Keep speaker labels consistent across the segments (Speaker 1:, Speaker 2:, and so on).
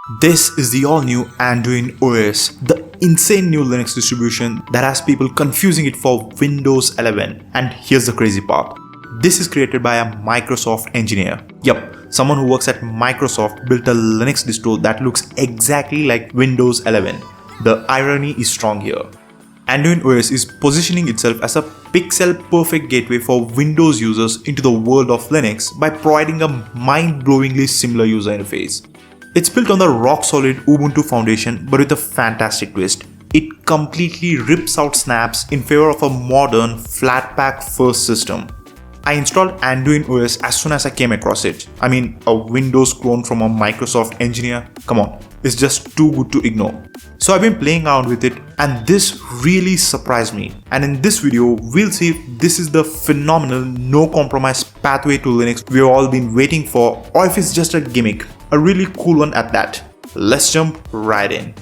Speaker 1: This is the all-new Anduin OS, the insane new Linux distribution that has people confusing it for Windows 11. And here's the crazy part. This is created by a Microsoft engineer. Yup, someone who works at Microsoft built a Linux distro that looks exactly like Windows 11. The irony is strong here. Anduin OS is positioning itself as a pixel-perfect gateway for Windows users into the world of Linux by providing a mind-blowingly similar user interface. It's built on the rock-solid Ubuntu foundation but with a fantastic twist. It completely rips out snaps in favor of a modern Flatpak first system. I installed Anduin OS as soon as I came across it. I mean, a Windows clone from a Microsoft engineer? Come on, it's just too good to ignore. So I've been playing around with it and this really surprised me. And in this video, we'll see if this is the phenomenal no compromise pathway to Linux we've all been waiting for, or if it's just a gimmick. A really cool one at that. Let's jump right in.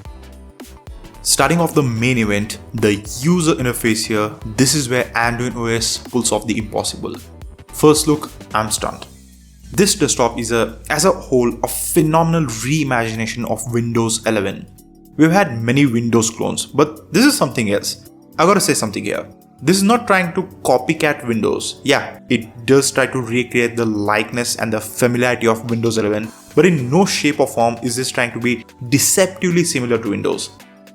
Speaker 1: Starting off the main event, the user interface here, this is where Anduin OS pulls off the impossible. First look, I'm stunned. This desktop is as a whole a phenomenal reimagination of Windows 11. We've had many Windows clones, but this is something else. I gotta say something here. This is not trying to copycat Windows. Yeah, it does try to recreate the likeness and the familiarity of Windows 11, but in no shape or form is this trying to be deceptively similar to Windows.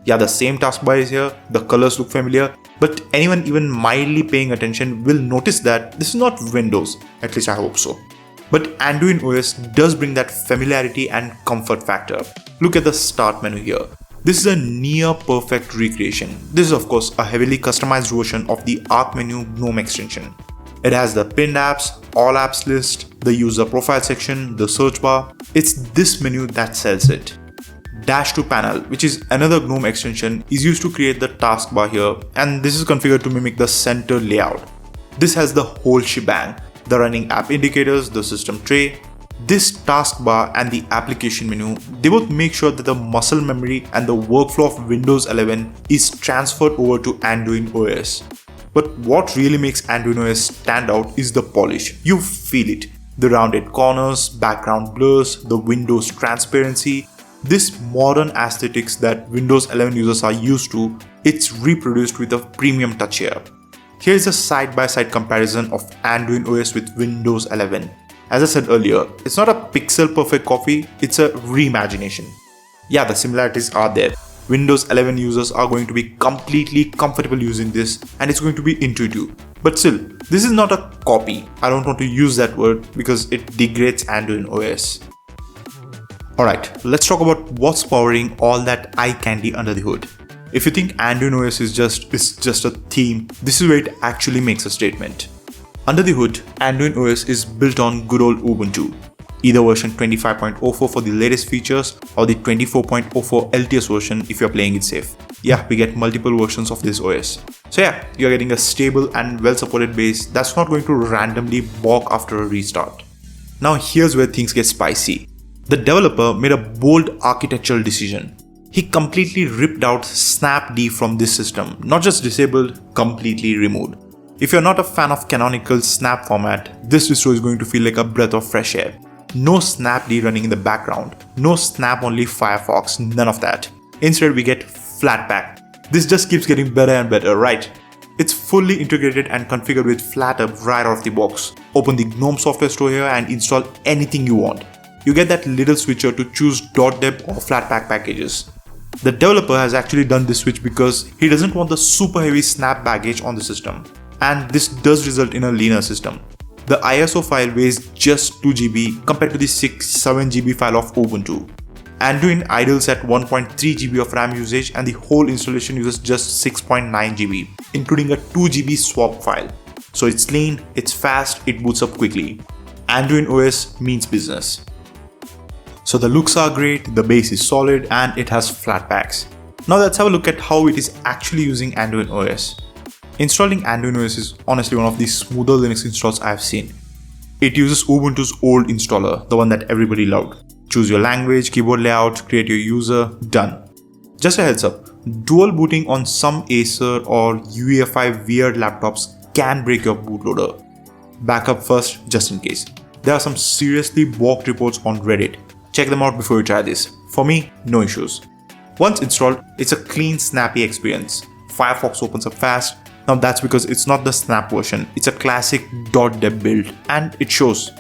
Speaker 1: Yeah, the same taskbar is here, the colors look familiar, but anyone even mildly paying attention will notice that this is not Windows, at least I hope so. But Anduin OS does bring that familiarity and comfort factor. Look at the start menu here. This is a near perfect recreation. This is of course a heavily customized version of the Arc menu GNOME extension. It has the pinned apps, all apps list, the user profile section, the search bar. It's this menu that sells it. Dash to panel, which is another GNOME extension, is used to create the taskbar here, and this is configured to mimic the center layout. This has the whole shebang, the running app indicators, the system tray. This taskbar and the application menu, they both make sure that the muscle memory and the workflow of Windows 11 is transferred over to Anduin OS. But what really makes Anduin OS stand out is the polish. You feel it. The rounded corners, background blurs, the Windows transparency. This modern aesthetics that Windows 11 users are used to, it's reproduced with a premium touch here. Here's a side-by-side comparison of Anduin OS with Windows 11. As I said earlier, it's not a pixel-perfect copy, it's a reimagination. Yeah, the similarities are there. Windows 11 users are going to be completely comfortable using this and it's going to be intuitive. But still, this is not a copy. I don't want to use that word because it degrades Anduin OS. Alright, let's talk about what's powering all that eye candy under the hood. If you think Anduin OS is just a theme, this is where it actually makes a statement. Under the hood, Anduin OS is built on good old Ubuntu. Either version 25.04 for the latest features or the 24.04 LTS version if you're playing it safe. Yeah, we get multiple versions of this OS. So yeah, you're getting a stable and well-supported base that's not going to randomly balk after a restart. Now here's where things get spicy. The developer made a bold architectural decision. He completely ripped out snapd from this system, not just disabled, completely removed. If you're not a fan of canonical snap format, this distro is going to feel like a breath of fresh air. No snapd running in the background, no snap-only Firefox, none of that. Instead we get Flatpak. This just keeps getting better and better, right? It's fully integrated and configured with Flathub right out of the box. Open the GNOME software store here and install anything you want. You get that little switcher to choose .deb or Flatpak packages. The developer has actually done this switch because he doesn't want the super heavy snap baggage on the system. And this does result in a leaner system. The ISO file weighs just 2 GB compared to the 6-7 GB file of Ubuntu. Anduin idles at 1.3 GB of RAM usage and the whole installation uses just 6.9 GB, including a 2 GB swap file. So it's lean, it's fast, it boots up quickly. Anduin OS means business. So the looks are great, the base is solid, and it has Flatpaks. Now let's have a look at how it is actually using Anduin OS. Installing Anduin OS is honestly one of the smoother Linux installs I've seen. It uses Ubuntu's old installer, the one that everybody loved. Choose your language, keyboard layout, create your user, done. Just a heads up, dual booting on some Acer or UEFI weird laptops can break your bootloader. Backup first just in case. There are some seriously balked reports on Reddit. check them out before you try this. For me, no issues. Once installed, it's a clean, snappy experience. Firefox opens up fast. Now that's because it's not the Snap version, it's a classic .deb build, and it shows.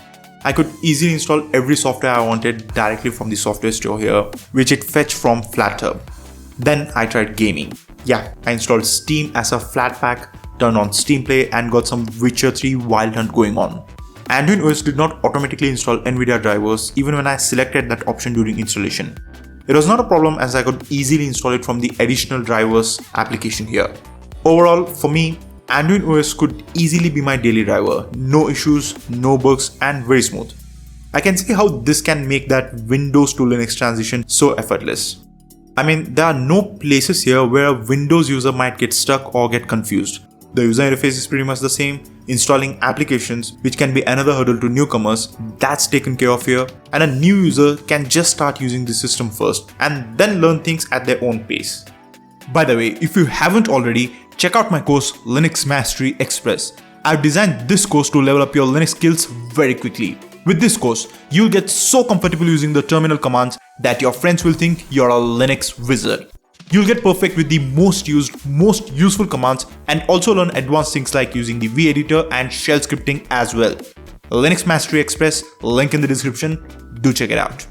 Speaker 1: I could easily install every software I wanted directly from the software store here, which it fetched from Flathub. Then I tried gaming. Yeah, I installed Steam as a Flatpak, turned on Steam Play, and got some Witcher 3 Wild Hunt going on. Anduin OS did not automatically install NVIDIA drivers even when I selected that option during installation. It was not a problem as I could easily install it from the additional drivers application here. Overall, for me, Anduin OS could easily be my daily driver. No issues, no bugs, and very smooth. I can see how this can make that Windows to Linux transition so effortless. I mean, there are no places here where a Windows user might get stuck or get confused. The user interface is pretty much the same. Installing applications, which can be another hurdle to newcomers, that's taken care of here, and a new user can just start using the system first and then learn things at their own pace. By the way, if you haven't already, check out my course Linux Mastery Express. I've designed this course to level up your Linux skills very quickly. With this course, you'll get so comfortable using the terminal commands that your friends will think you're a Linux wizard. You'll get perfect with the most used, most useful commands, and also learn advanced things like using the V-editor and shell scripting as well. Linux Mastery Express, link in the description, do check it out.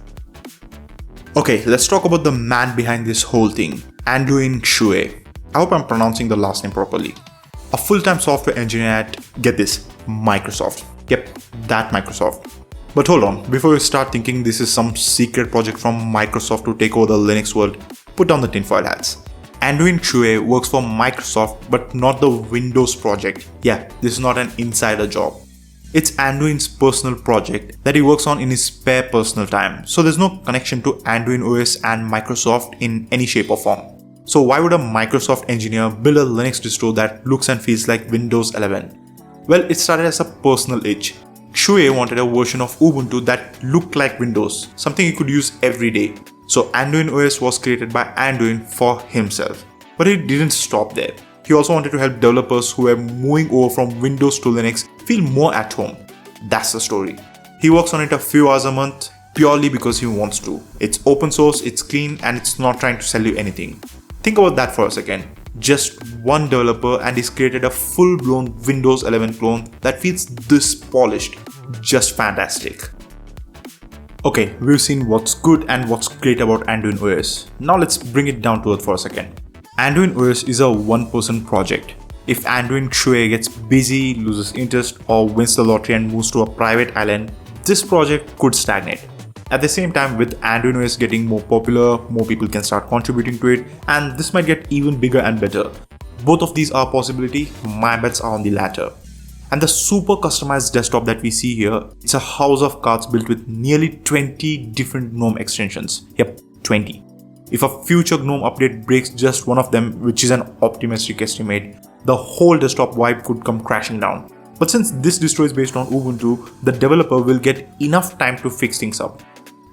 Speaker 1: Okay, let's talk about the man behind this whole thing, Anduin OS. I hope I'm pronouncing the last name properly. A full-time software engineer at, get this, Microsoft. Yep, that Microsoft. But hold on, before you start thinking this is some secret project from Microsoft to take over the Linux world, put on the tinfoil hats. Anduin OS works for Microsoft but not the Windows project. Yeah, this is not an insider job. It's Anduin's personal project that he works on in his spare personal time, so there's no connection to Anduin OS and Microsoft in any shape or form. So why would a Microsoft engineer build a Linux distro that looks and feels like Windows 11? Well, it started as a personal itch. Shuei wanted a version of Ubuntu that looked like Windows, something he could use every day. So Anduin OS was created by Anduin for himself. But it didn't stop there. He also wanted to help developers who were moving over from Windows to Linux feel more at home. That's the story. He works on it a few hours a month purely because he wants to. It's open source, it's clean, and it's not trying to sell you anything. Think about that for a second. Just one developer and he's created a full-blown Windows 11 clone that feels this polished. Just fantastic. Okay, we've seen what's good and what's great about Anduin OS. Now let's bring it down to earth for a second. Anduin OS is a one-person project. If Anduin OS gets busy, loses interest, or wins the lottery and moves to a private island, this project could stagnate. At the same time, with Anduin OS getting more popular, more people can start contributing to it, and this might get even bigger and better. Both of these are a possibility, my bets are on the latter. And the super customized desktop that we see here, it's a house of cards built with nearly 20 different GNOME extensions. Yep, 20. If a future GNOME update breaks just one of them, which is an optimistic estimate, the whole desktop vibe could come crashing down. But since this distro is based on Ubuntu, the developer will get enough time to fix things up.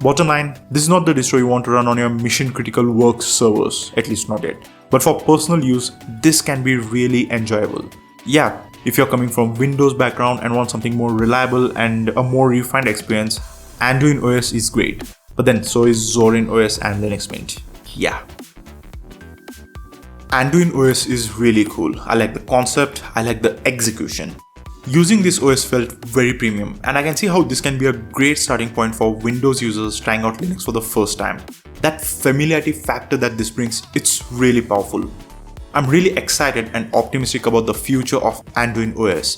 Speaker 1: Bottom line, this is not the distro you want to run on your mission critical work servers, at least not yet. But for personal use, this can be really enjoyable. Yeah, if you're coming from Windows background and want something more reliable and a more refined experience, Anduin OS is great. But then so is Zorin OS and Linux Mint. Yeah. Anduin OS is really cool. I like the concept, I like the execution. Using this OS felt very premium, and I can see how this can be a great starting point for Windows users trying out Linux for the first time. That familiarity factor that this brings, it's really powerful. I'm really excited and optimistic about the future of Anduin OS.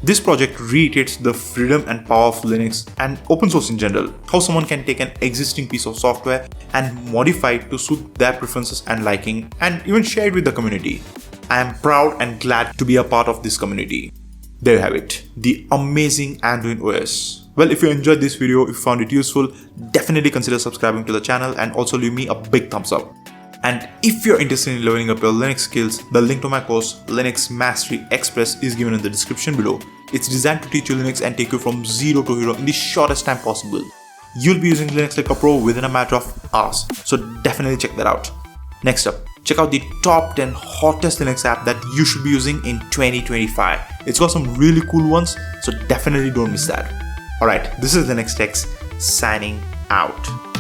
Speaker 1: This project reiterates the freedom and power of Linux and open source in general, how someone can take an existing piece of software and modify it to suit their preferences and liking, and even share it with the community. I am proud and glad to be a part of this community. There you have it, the amazing Anduin OS. Well, if you enjoyed this video, if you found it useful, definitely consider subscribing to the channel and also leave me a big thumbs up. And if you're interested in leveling up your Linux skills, the link to my course Linux Mastery Express is given in the description below. It's designed to teach you Linux and take you from zero to hero in the shortest time possible. You'll be using Linux like a pro within a matter of hours, so definitely check that out. Next up, check out the top 10 hottest Linux app that you should be using in 2025. It's got some really cool ones, so definitely don't miss that. Alright, this is the Linux Text signing out.